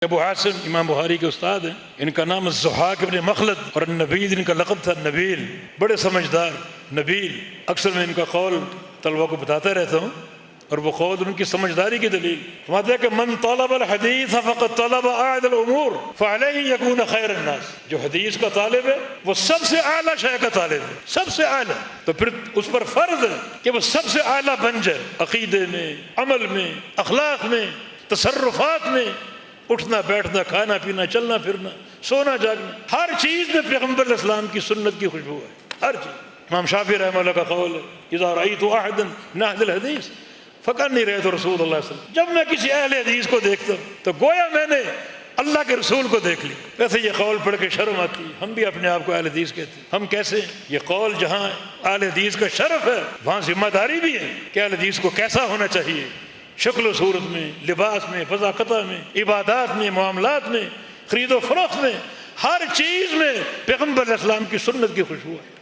ابو عاصم امام بخاری کے استاد ہیں، ان کا نام الضحاک ابن مخلد، اور النبیل ان کا لقب تھا نبیل، بڑے سمجھدار نبیل۔ اکثر میں ان کا قول طلبہ کو بتاتا رہتا ہوں، اور وہ قول ان کی سمجھداری کی دلیل فرماتے ہیں کہ من طلب الحدیث فقد طلب اعلی الامور فعلیہ یکون خیر الناس۔ جو حدیث کا طالب ہے وہ سب سے اعلیٰ شے کا طالب ہے، سب سے اعلیٰ، تو پھر اس پر فرض ہے کہ وہ سب سے اعلیٰ بن جائے، عقیدے میں، عمل میں، اخلاق میں، تصرفات میں، اٹھنا بیٹھنا، کھانا پینا، چلنا پھرنا، سونا جاگنا، ہر چیز میں پیغمبر علیہ السلام کی سنت کی خوشبو ہے، ہر چیز۔ امام شافعی رحمہ اللہ کا قول ہے اذا رأیت احدا نهج الحدیث فکأنی رأیت رسول اللہ صلی اللہ علیہ وسلم، جب میں کسی اہل حدیث کو دیکھتا ہوں تو گویا میں نے اللہ کے رسول کو دیکھ لی۔ ویسے یہ قول پڑھ کے شرم آتی ہے، ہم بھی اپنے آپ کو اہل حدیث کہتے ہیں، ہم کیسے؟ یہ قول جہاں اہل حدیث کا شرف ہے وہاں ذمہ داری بھی ہے کہ اہل حدیث کو کیسا ہونا چاہیے، شکل و صورت میں، لباس میں، فضاقتہ میں، عبادات میں، معاملات میں، خرید و فروخت میں، ہر چیز میں پیغمبر علیہ السلام کی سنت کی خوشبو ہے۔